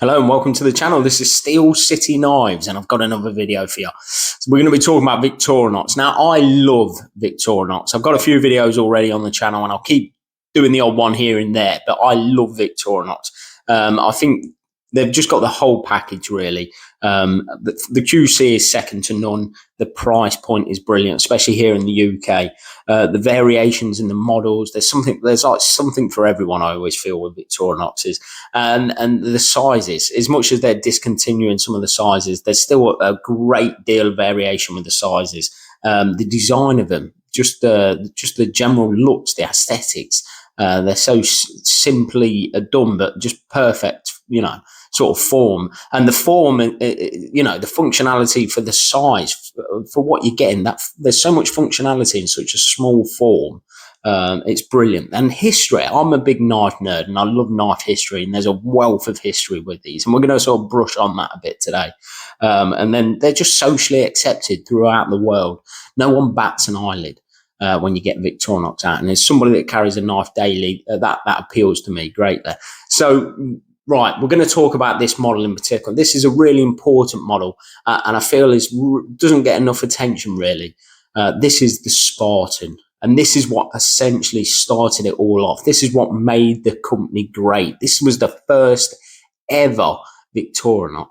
Hello and welcome to the channel. This is Steel City Knives and I've got another video for you. So we're going to be talking about Victorinox. Now, I love Victorinox. I've got a few videos already on the channel and I'll keep doing the odd one here and there, but I love Victorinox. I think they've just got the whole package, really. The QC is second to none. The price point is brilliant, especially here in the UK. The variations in the models, there's like something for everyone. I always feel with Victorinoxes, and the sizes. As much as they're discontinuing some of the sizes, there's still a great deal of variation with the sizes. The design of them, just the general looks, the aesthetics. They're so simply done, but just perfect, sort of form. And the form, the functionality for the size, for what you're getting, that there's so much functionality in such a small form. It's brilliant. And history, I'm a big knife nerd and I love knife history, and there's a wealth of history with these. And we're going to sort of brush on that a bit today. And then they're just socially accepted throughout the world. No one bats an eyelid when you get Victorinox out. And as somebody that carries a knife daily, that appeals to me greatly. So, right, we're going to talk about this model in particular. This is a really important model, and I feel doesn't get enough attention, really. This is the Spartan, and this is what essentially started it all off. This is what made the company great. This was the first ever Victorinox.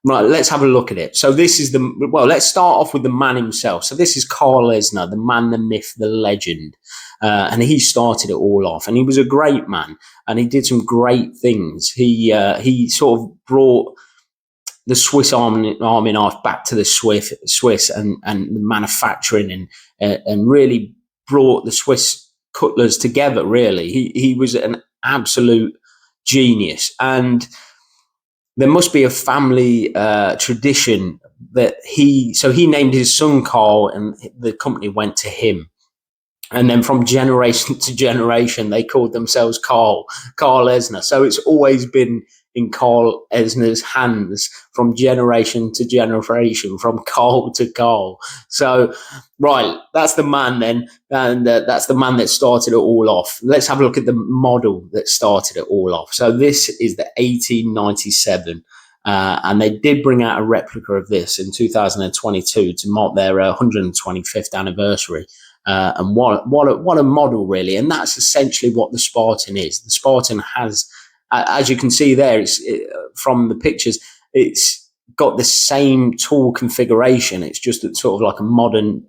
Right, let's have a look at it. So this is let's start off with the man himself. So this is Carl Lesnar, the man, the myth, the legend. And he started it all off, and he was a great man, and he did some great things. He sort of brought the Swiss Army knife back to the Swiss and the manufacturing, and really brought the Swiss cutlers together. Really, he was an absolute genius, and there must be a family tradition that he named his son Carl, and the company went to him. And then from generation to generation, they called themselves Carl Lesnar. So it's always been in Carl Lesnar's hands from generation to generation, from Carl to Carl. So, right, that's the man then. And that's the man that started it all off. Let's have a look at the model that started it all off. So this is the 1897. And they did bring out a replica of this in 2022 to mark their 125th anniversary. And what a model, really. And that's essentially what the Spartan is. The Spartan has, as you can see there, from the pictures, it's got the same tool configuration. It's just sort of like a modern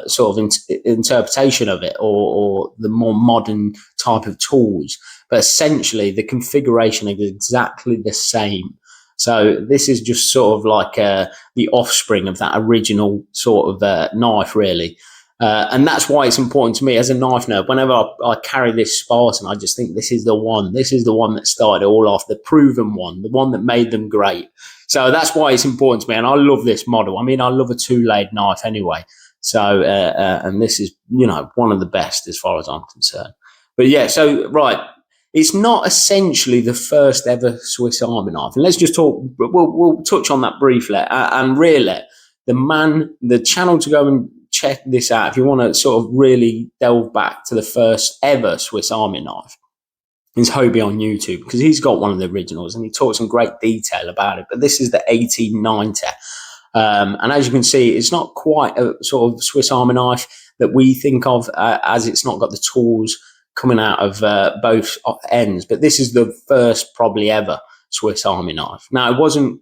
sort of interpretation of it, or the more modern type of tools. But essentially, the configuration is exactly the same. So this is just sort of like the offspring of that original sort of knife, really. And that's why it's important to me as a knife nerd. Whenever I carry this Spartan, I just think this is the one. This is the one that started it all off, the proven one, the one that made them great. So that's why it's important to me. And I love this model. I mean, I love a two-blade knife anyway. So, and this is, one of the best as far as I'm concerned. But yeah, so, right. It's not essentially the first ever Swiss Army knife. And let's just talk, we'll touch on that briefly. And really, the channel to go and check this out if you want to sort of really delve back to the first ever Swiss Army knife is Hobie on YouTube, because he's got one of the originals and he talks in great detail about it. But this is the 1890. And as you can see, it's not quite a sort of Swiss Army knife that we think of, as it's not got the tools coming out of both ends. But this is the first probably ever Swiss Army knife. Now, it wasn't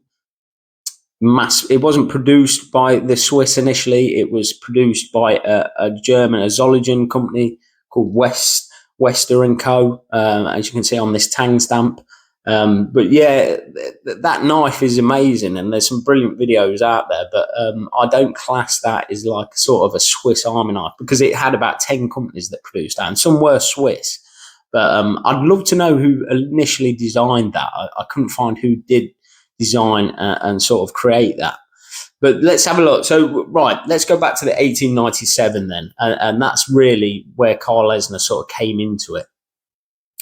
produced by the Swiss initially. It was produced by a German, a Zollingen company called Wester & Co., as you can see on this Tang stamp. But yeah, that knife is amazing, and there's some brilliant videos out there, but I don't class that as like sort of a Swiss Army knife, because it had about 10 companies that produced that, and some were Swiss. But I'd love to know who initially designed that. I couldn't find who did design and sort of create that. But let's have a look. So, right, let's go back to the 1897 then. And that's really where Carl Lesnar sort of came into it.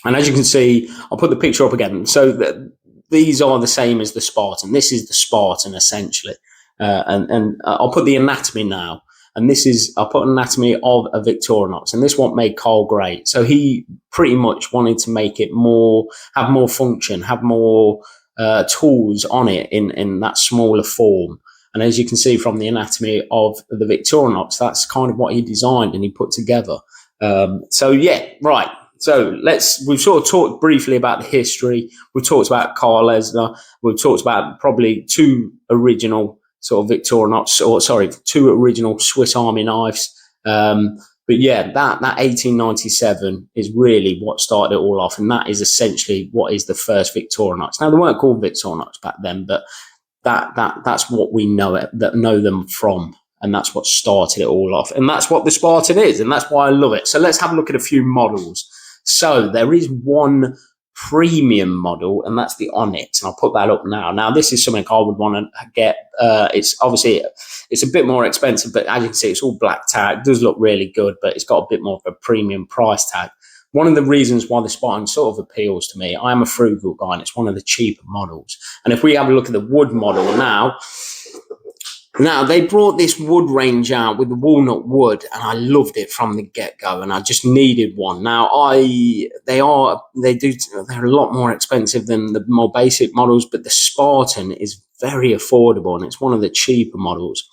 And as you can see, I'll put the picture up again. So these are the same as the Spartan. This is the Spartan, essentially. And I'll put the anatomy now. And I'll put an anatomy of a Victorinox. And this what made Carl great. So he pretty much wanted to make it have more function, have more tools on it in that smaller form. And as you can see from the anatomy of the Victorinox, that's kind of what he designed and he put together. So yeah, right. So we've sort of talked briefly about the history. We've talked about Carl Lesnar. We've talked about probably two original sort of Victorinox, or sorry, two original Swiss Army knives. But yeah, that 1897 is really what started it all off. And that is essentially what is the first Victorinox. Now, they weren't called Victorinox back then, but that's what we know them from. And that's what started it all off. And that's what the Spartan is. And that's why I love it. So let's have a look at a few models. So there is one premium model, and that's the Onyx. And I'll put that up now. Now, this is something I would want to get. It's obviously, it's a bit more expensive, but as you can see, it's all black tag. It does look really good, but it's got a bit more of a premium price tag. One of the reasons why the Spartan sort of appeals to me, I am a frugal guy, and it's one of the cheaper models. And if we have a look at the wood model now they brought this wood range out with the walnut wood, and I loved it from the get-go, and I just needed one. Now they're a lot more expensive than the more basic models, but the Spartan is very affordable, and it's one of the cheaper models.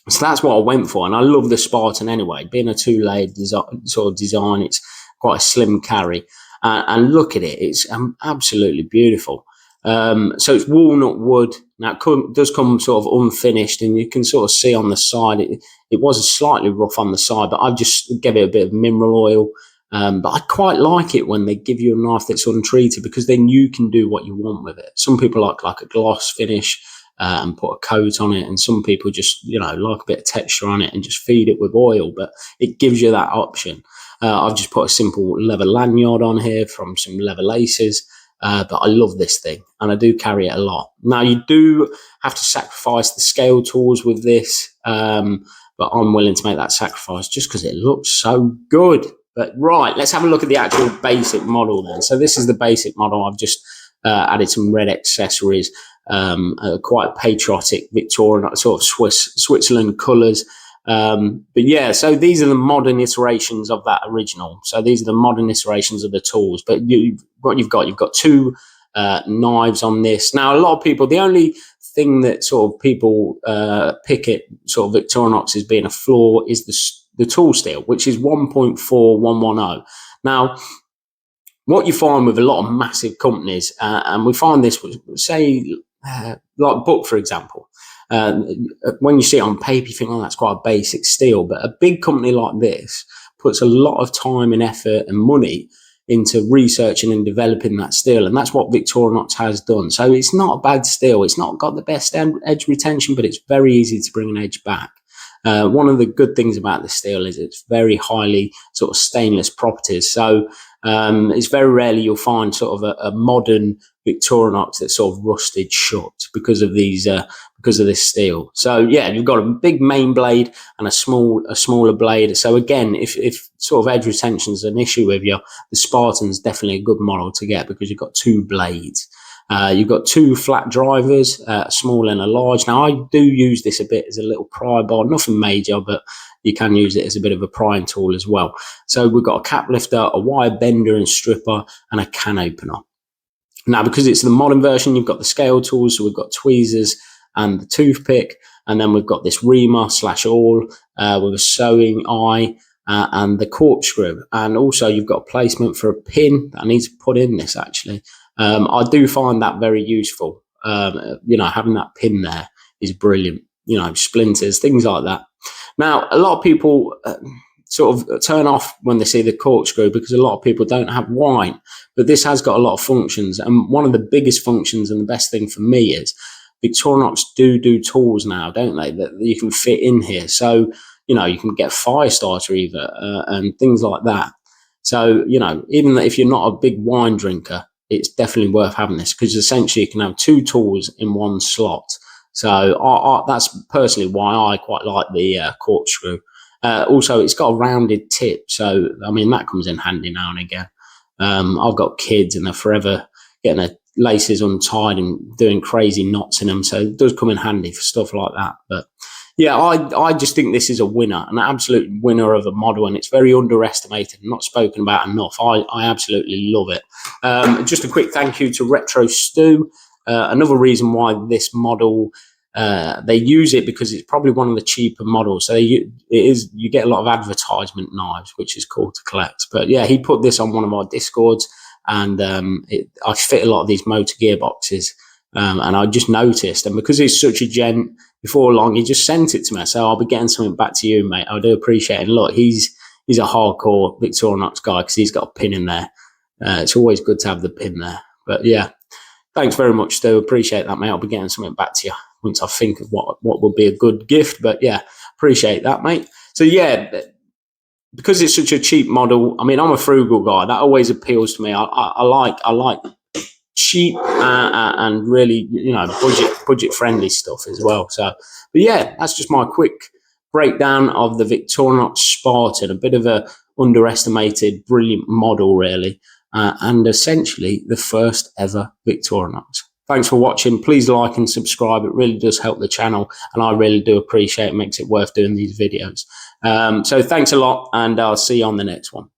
So that's what I went for, and I love the Spartan anyway. Being a two-layered design, it's quite a slim carry, and look at it, it's absolutely beautiful. So it's walnut wood. Now it does come sort of unfinished, and you can sort of see on the side it was slightly rough on the side, but I've just gave it a bit of mineral oil. But I quite like it when they give you a knife that's untreated, because then you can do what you want with it. Some people like a gloss finish and put a coat on it, and some people just like a bit of texture on it and just feed it with oil. But it gives you that option. I've just put a simple leather lanyard on here from some leather laces. But I love this thing, and I do carry it a lot. Now, you do have to sacrifice the scale tools with this, but I'm willing to make that sacrifice just because it looks so good. But right, let's have a look at the actual basic model then. So this is the basic model. I've just added some red accessories, quite patriotic Victorian, sort of Switzerland colours. But yeah, so these are the modern iterations of that original. So these are the modern iterations of the tools. But you've got two knives on this. Now, a lot of people, the only thing that sort of people pick it sort of Victorinox as being a flaw is the tool steel, which is 1.4110. Now, what you find with a lot of massive companies, and we find this with, say, like Book, for example. When you see it on paper, you think, oh, that's quite a basic steel. But a big company like this puts a lot of time and effort and money into researching and developing that steel. And that's what Victorinox has done. So it's not a bad steel. It's not got the best edge retention, but it's very easy to bring an edge back. One of the good things about the steel is it's very highly sort of stainless properties. So it's very rarely you'll find sort of a modern Victorinox that's sort of rusted shut because of this steel. So yeah, you've got a big main blade and a smaller blade. So again, if sort of edge retention is an issue with you, the Spartan's definitely a good model to get, because you've got two blades. You've got two flat drivers, a small and a large. Now, I do use this a bit as a little pry bar, nothing major, but you can use it as a bit of a prying tool as well. So we've got a cap lifter, a wire bender and stripper, and a can opener. Now, because it's the modern version, you've got the scale tools. So we've got tweezers and the toothpick, and then we've got this reamer / awl with a sewing eye and the corkscrew. And also you've got a placement for a pin that I need to put in this actually. I do find that very useful. Having that pin there is brilliant. Splinters, things like that. Now, a lot of people sort of turn off when they see the corkscrew, because a lot of people don't have wine, but this has got a lot of functions. And one of the biggest functions and the best thing for me is Victorinox do tools now, don't they, that you can fit in here. So, you can get a fire starter either and things like that. So, even if you're not a big wine drinker, it's definitely worth having this, because essentially you can have two tools in one slot. So that's personally why I quite like the corkscrew. Also, it's got a rounded tip. So, I mean, that comes in handy now and again. I've got kids and they're forever getting their laces untied and doing crazy knots in them. So it does come in handy for stuff like that. But yeah, I just think this is a winner, an absolute winner of a model, and it's very underestimated and not spoken about enough. I absolutely love it. Just a quick thank you to Retro Stu. Another reason why this model, they use it because it's probably one of the cheaper models. So you get a lot of advertisement knives, which is cool to collect. But yeah, he put this on one of our Discords, and I fit a lot of these motor gearboxes, and I just noticed, and because he's such a gent, before long he just sent it to me. So I'll be getting something back to you, mate. I do appreciate it. And look, he's a hardcore Victorinox guy because he's got a pin in there. It's always good to have the pin there. But yeah, thanks very much, Stu. Appreciate that, mate. I'll be getting something back to you once I think of what would be a good gift. But yeah, appreciate that, mate. So yeah, because it's such a cheap model, I mean, I'm a frugal guy. That always appeals to me. I like cheap and really, budget friendly stuff as well. So, but yeah, that's just my quick breakdown of the Victorinox Spartan, a bit of a underestimated, brilliant model, really, and essentially the first ever Victorinox. Thanks for watching. Please like and subscribe. It really does help the channel, and I really do appreciate it. It makes it worth doing these videos. So thanks a lot, and I'll see you on the next one.